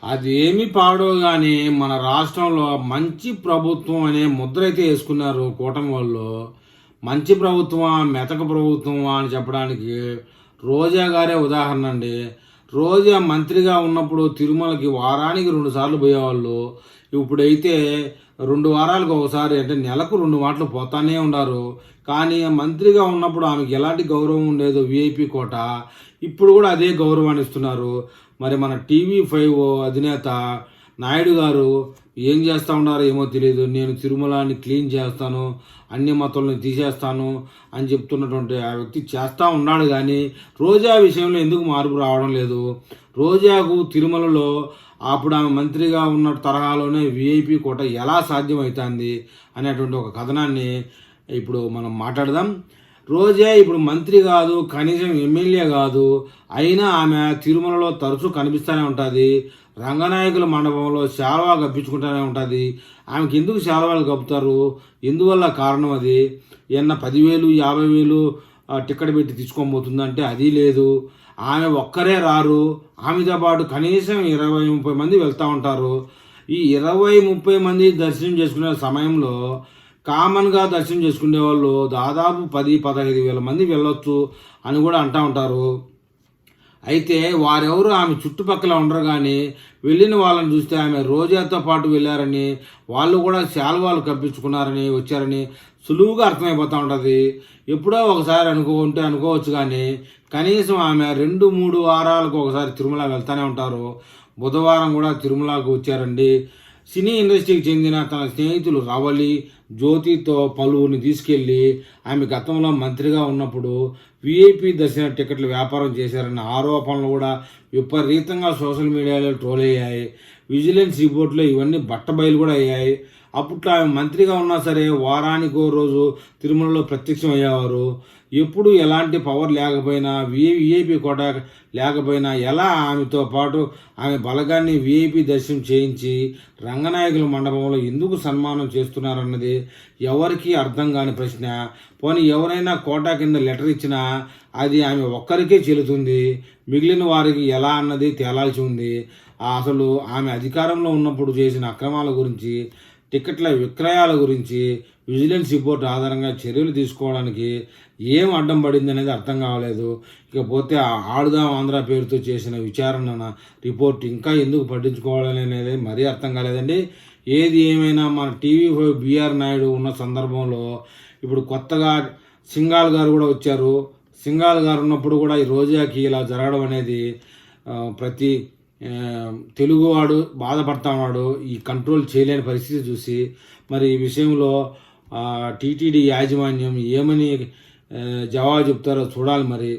అది ఏమి పాడో గాని మన రాష్ట్రంలో మంచి ప్రభుత్వం అనే ముద్ర అయితే వేసుకున్నారు కూటమి వాళ్ళు. మంచి ప్రభుత్వమా, మెతక ప్రభుత్వమా అని చెప్పడానికి రోజా గారే ఉదాహరణ అండి. రోజా మంత్రిగా ఉన్నప్పుడు తిరుమలకి వారానికి 2 సార్లు పోయేవాళ్ళు. ఇప్పుడైతే 2 వారాలకు ఒకసారి, అంటే నెలకు 2 మాటలు పోతానే ఉన్నారు. కానీ మంత్రిగా ఉన్నప్పుడు ఆమెకి ఎలాంటి గౌరవం ఉండేదో, విఐపి కోట, ఇప్పుడు కూడా అదే గౌరవాన్ని ఇస్తున్నారు. మరి మన టీవీ5 అధినేత నాయుడు గారు ఏం చేస్తూ ఉన్నారో ఏమో తెలియదు. నేను తిరుమలని క్లీన్ చేస్తాను, అన్ని మతాలను తీసేస్తాను అని చెప్తున్నటువంటి ఆ వ్యక్తి చేస్తూ ఉన్నాడు. కానీ రోజా విషయంలో ఎందుకు మార్పు రావడం లేదు? రోజాకు తిరుమలలో అప్పుడు ఆమె మంత్రిగా ఉన్న తరహాలోనే విఐపి కోట ఎలా సాధ్యమవుతుంది అనేటువంటి ఒక కథనాన్ని ఇప్పుడు మనం మాట్లాడదాం. రోజా ఇప్పుడు మంత్రి కాదు, కనీసం ఎమ్మెల్యే కాదు, అయినా ఆమె తిరుమలలో తరచూ కనిపిస్తూనే ఉంటుంది. రంగనాయకుల మండపంలో శాలువా కప్పించుకుంటూనే ఉంటుంది. ఆమెకి ఎందుకు శాలువాలు కప్పుతారు? ఎందువల్ల కారణం అది? ఏమన్నా 10,000 50,000 టికెట్ పెట్టి తీసుకొని పోతుందంటే అది లేదు. ఆమె ఒక్కరే రారు, ఆమెతో పాటు కనీసం 20-30 మంది వెళ్తూ ఉంటారు. ఈ 20-30 మంది దర్శనం చేసుకునే సమయంలో కామన్గా దర్శనం చేసుకునే వాళ్ళు దాదాపు 10-15 వేల మంది వెళ్ళొచ్చు అని కూడా అంటూ ఉంటారు. అయితే వారెవరు ఆమె చుట్టుపక్కల ఉండరు. కానీ వెళ్ళిన వాళ్ళని చూస్తే ఆమె రోజాతో పాటు వెళ్ళారని, వాళ్ళు కూడా శాలువాలు కప్పించుకున్నారని, వచ్చారని సులువుగా అర్థమైపోతూ ఉంటుంది. ఎప్పుడో ఒకసారి అనుకోవచ్చు, కానీ కనీసం ఆమె 2-3 వారాలకు ఒకసారి తిరుమల వెళ్తూనే ఉంటారు. బుధవారం కూడా తిరుమలకు వచ్చారండి. సినీ ఇండస్ట్రీకి చెందిన తన స్నేహితులు రవలి, జ్యోతితో పలువురిని తీసుకెళ్లి ఆమె గతంలో మంత్రిగా ఉన్నప్పుడు విఐపి దర్శన టికెట్లు వ్యాపారం చేశారన్న ఆరోపణలు కూడా విపరీతంగా సోషల్ మీడియాలో ట్రోల్ అయ్యాయి. విజిలెన్స్ రిపోర్ట్లో ఇవన్నీ బట్టబయలు కూడా అయ్యాయి. అప్పట్లో ఆమె మంత్రిగా ఉన్నా సరే వారానికో రోజు తిరుమలలో ప్రత్యక్షం అయ్యేవారు. ఎప్పుడు ఎలాంటి పవర్ లేకపోయినా, విఐపి కోట లేకపోయినా ఎలా ఆమెతో పాటు ఆమె బలగాన్ని విఐపి దర్శనం చేయించి రంగనాయకుల మండపంలో ఎందుకు సన్మానం చేస్తున్నారన్నది ఎవరికీ అర్థం కాని ప్రశ్న. పోనీ ఎవరైనా కోటా కింద లెటర్ ఇచ్చినా అది ఆమె ఒక్కరికే చెల్లుతుంది, మిగిలిన వారికి ఎలా అన్నది తేలాల్సి ఉంది. అసలు ఆమె అధికారంలో ఉన్నప్పుడు చేసిన అక్రమాల గురించి, టికెట్ల విక్రయాల గురించి విజిలెన్స్ రిపోర్ట్ ఆధారంగా చర్యలు తీసుకోవడానికి ఏం అడ్డం పడింది అనేది అర్థం కావలేదు. ఇకపోతే ఆడుదాం ఆంధ్ర పేరుతో చేసిన విచారణ రిపోర్ట్ ఇంకా ఎందుకు పట్టించుకోవాలనేది మరీ అర్థం కాలేదండి. ఏది ఏమైనా మన టీవీ5 బిఆర్ నాయుడు ఉన్న సందర్భంలో ఇప్పుడు కొత్తగా సింఘాల్ గారు కూడా వచ్చారు. సింఘాల్ గారు ఉన్నప్పుడు కూడా ఈ రోజాకి ఇలా జరగడం అనేది ప్రతి తెలుగువాడు బాధపడతా ఉన్నాడు. ఈ కంట్రోల్ చేయలేని పరిస్థితి చూసి మరి ఈ విషయంలో టీటీడీ యాజమాన్యం ఏమని జవాబు చెప్తారో చూడాలి మరి.